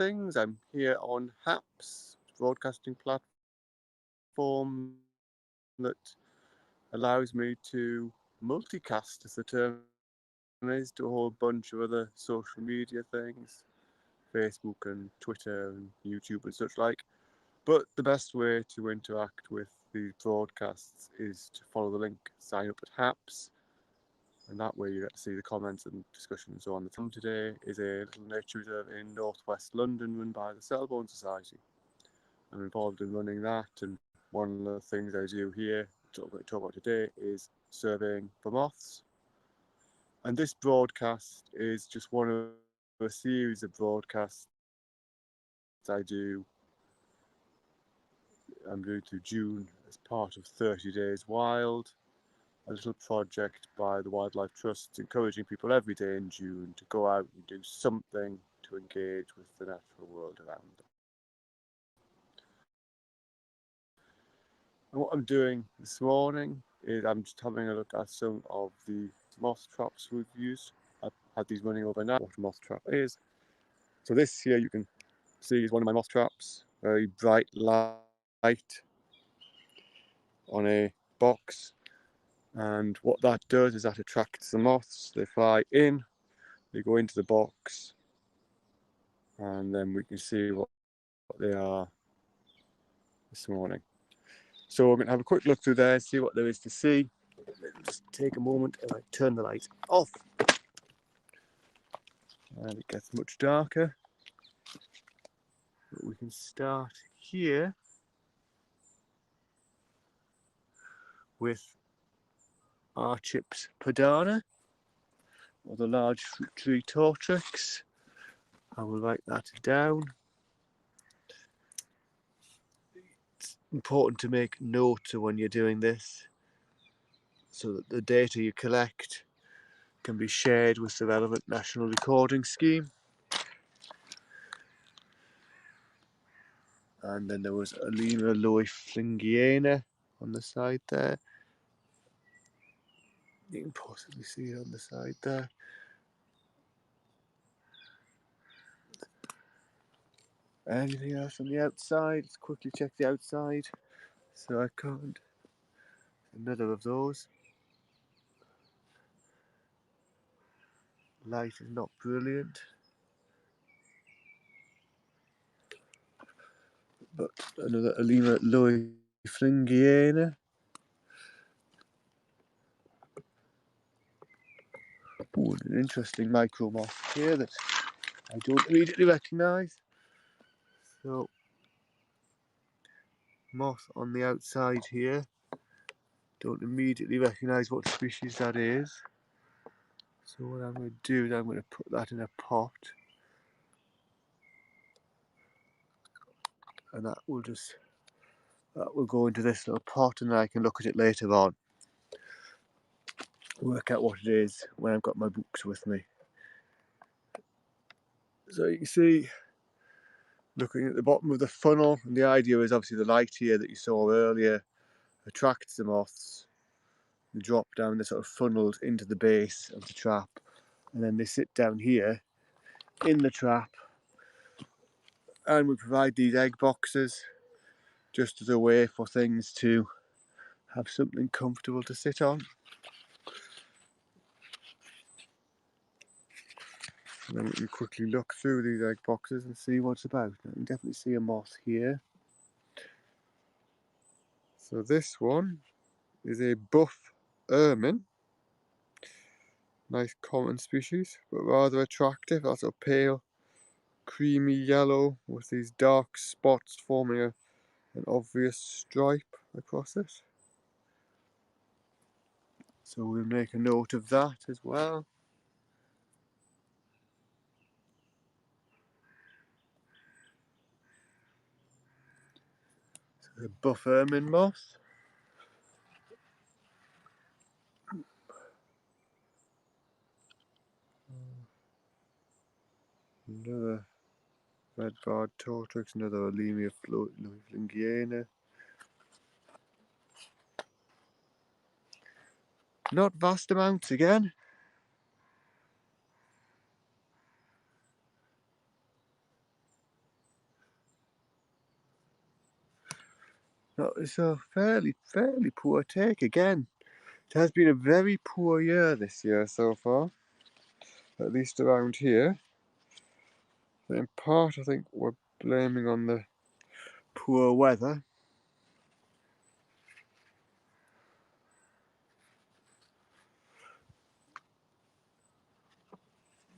things. I'm here on HAPS, broadcasting platform that allows me to multicast, as the term is, to a whole bunch of other social media things, Facebook and Twitter and YouTube and such like. But the best way to interact with these broadcasts is to follow the link, sign up at HAPS, and that way you get to see the comments and discussion and so on. The film today is a little nature reserve in northwest London run by the Selborne Society. I'm involved in running that, and one of the things I do here, talk about today, is surveying for moths. And this broadcast is just one of a series of broadcasts I do. I'm doing through June as part of 30 Days Wild, a little project by the Wildlife Trust encouraging people every day in June to go out and do something to engage with the natural world around them. And what I'm doing this morning is I'm just having a look at some of the moth traps we've used. I've had these running overnight. What a moth trap is. So this here you can see is one of my moth traps. Very bright light on a box. And what that does is that attracts the moths. They fly in, they go into the box, and then we can see what they are this morning. So we're going to have a quick look through there, see what there is to see. Just take a moment and I turn the light off. And it gets much darker. But we can start here with our Chips Padana, or the large fruit tree tortrix. I will write that down. It's important to make notes when you're doing this, so that the data you collect can be shared with the relevant national recording scheme. And then there was Alina Loiflingiana on the side there. You can possibly see it on the side there. Anything else on the outside? Let's quickly check the outside. So I can't. Another of those. Light is not brilliant. But another Alina Loiflingiana. Ooh, an interesting micro moth here that I don't immediately recognise. So, moth on the outside here. Don't immediately recognise what species that is. So what I'm going to do is I'm going to put that in a pot. And that will go into this little pot, and then I can look at it later on. Work out what it is when I've got my books with me. So you can see, looking at the bottom of the funnel, and the idea is obviously the light here that you saw earlier attracts the moths. They drop down, they're sort of funneled into the base of the trap, and then they sit down here in the trap, and we provide these egg boxes just as a way for things to have something comfortable to sit on. And then we can quickly look through these egg boxes and see what it's about. I can definitely see a moth here. So this one is a buff ermine. Nice common species, but rather attractive. That's a pale, creamy yellow with these dark spots forming an obvious stripe across it. So we'll make a note of that as well. So the buff ermine moth. Another red-barred tortrix, another Alemia Loiflingiana. Not vast amounts again. It's a fairly poor take again. It has been a very poor year this year so far, at least around here. In part, I think we're blaming on the poor weather.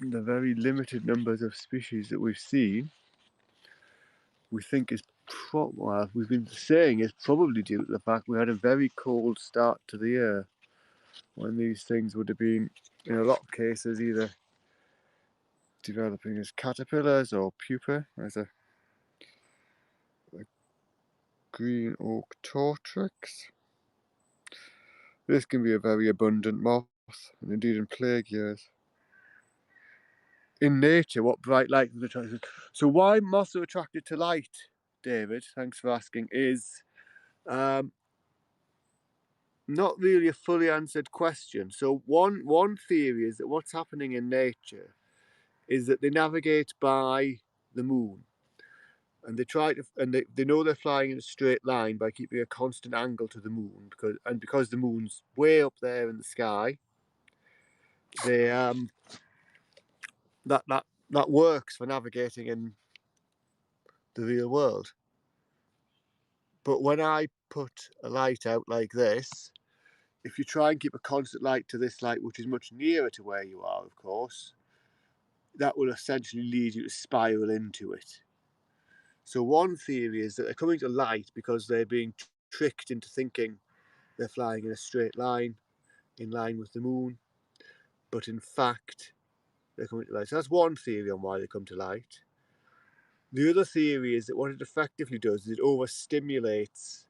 The very limited numbers of species that we've seen, we think is well, we've been saying is probably due to the fact we had a very cold start to the year, when these things would have been, in a lot of cases, either developing as caterpillars or pupa, as a green oak tortrix. This can be a very abundant moth, and indeed in plague years. In nature, what bright light is attracted? So why moths are attracted to light, David, thanks for asking, is not really a fully answered question. So one theory is that what's happening in nature is that they navigate by the moon, and they know they're flying in a straight line by keeping a constant angle to the moon, because the moon's way up there in the sky. They that works for navigating in the real world. But when I put a light out like this, if you try and keep a constant light to this light, which is much nearer to where you are, of course, that will essentially lead you to spiral into it. So one theory is that they're coming to light because they're being tricked into thinking they're flying in a straight line, in line with the moon, but in fact they're coming to light. So that's one theory on why they come to light. The other theory is that what it effectively does is it overstimulates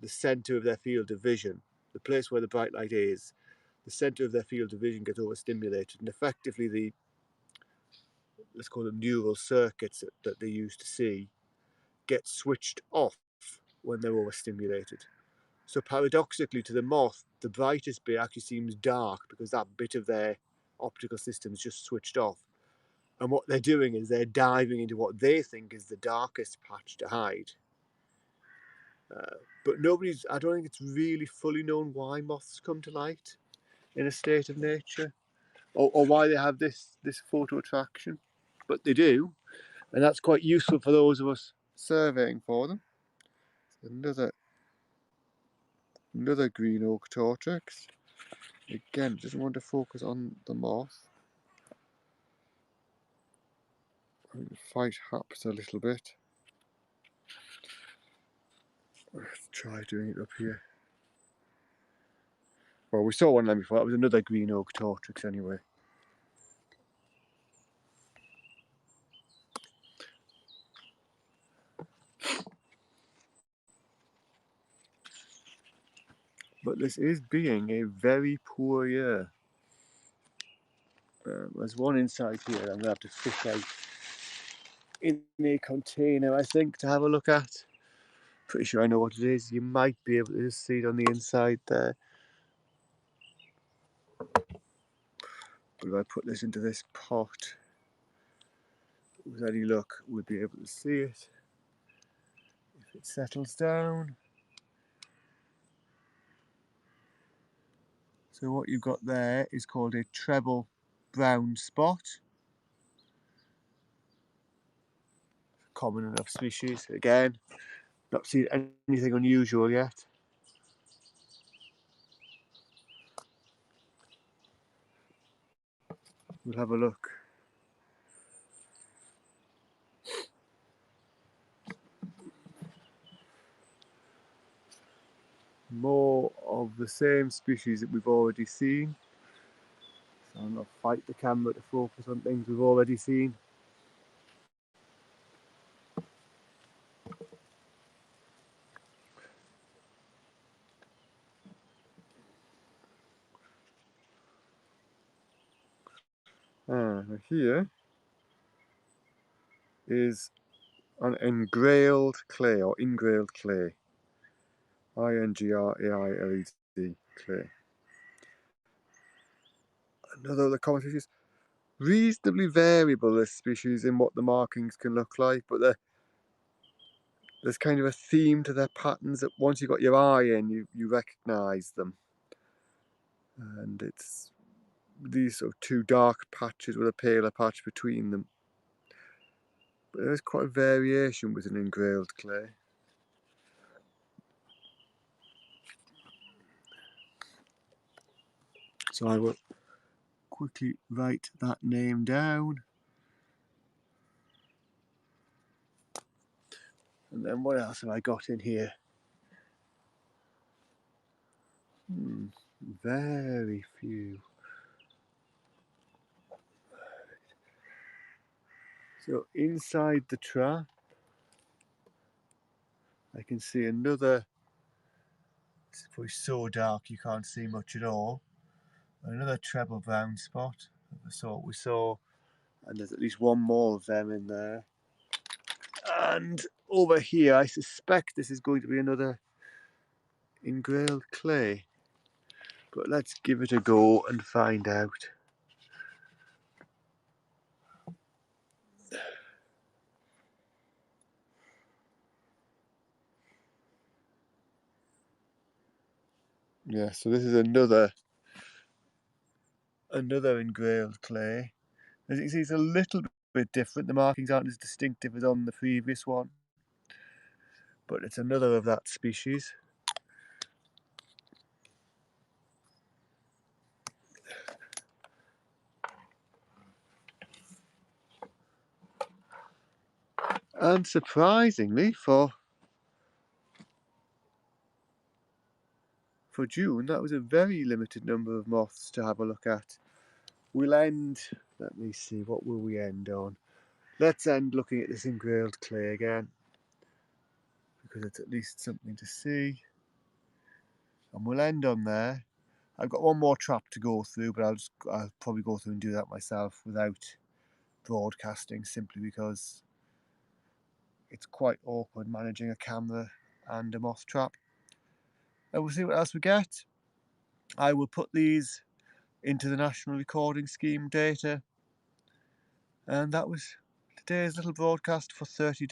the centre of their field of vision, the place where the bright light is. The centre of their field of vision gets overstimulated, and effectively the, let's call them neural circuits that they use to see, get switched off when they're overstimulated. So paradoxically, to the moth, the brightest bit actually seems dark because that bit of their optical system is just switched off. And what they're doing is they're diving into what they think is the darkest patch to hide. But I don't think it's really fully known why moths come to light in a state of nature, or why they have this photo attraction. But they do, and that's quite useful for those of us surveying for them. Another green oak tortrix. Again, just want to focus on the moth. I'm going to fight haps a little bit. Let's try doing it up here. Well, we saw one line before. That was another green oak tortrix anyway. But this is being a very poor year. There's one inside here I'm going to have to fish out in a container, I think, to have a look at. Pretty sure I know what it is. You might be able to just see it on the inside there. But if I put this into this pot, with any luck, we'll be able to see it if it settles down. So what you've got there is called a treble brown spot. Common enough species. Again, not seen anything unusual yet. We'll have a look. More of the same species that we've already seen. So I'm going to fight the camera to focus on things we've already seen. Here is an engrailed clay, or ingrailed clay. INGRAILED clay. Another of the common species. Reasonably variable, this species, in what the markings can look like, but there's kind of a theme to their patterns that once you've got your eye in, you recognise them. And it's these sort of two dark patches with a paler patch between them. But there's quite a variation with an engrailed clay. So I will quickly write that name down. And then what else have I got in here? Very few. So inside the trap, I can see another, it's probably so dark you can't see much at all, another treble brown spot of the sort we saw, and there's at least one more of them in there. And over here, I suspect this is going to be another engrailed clay, but let's give it a go and find out. Yeah, so this is another engrailed clay. As you can see, it's a little bit different. The markings aren't as distinctive as on the previous one, but it's another of that species. And surprisingly, for June, that was a very limited number of moths to have a look at. We'll end, let me see, what will we end on? Let's end looking at this engrailed clay again, because it's at least something to see. And we'll end on there. I've got one more trap to go through, but I'll probably go through and do that myself without broadcasting, simply because it's quite awkward managing a camera and a moth trap. And we'll see what else we get. I will put these into the National Recording Scheme data. And that was today's little broadcast for 30 days.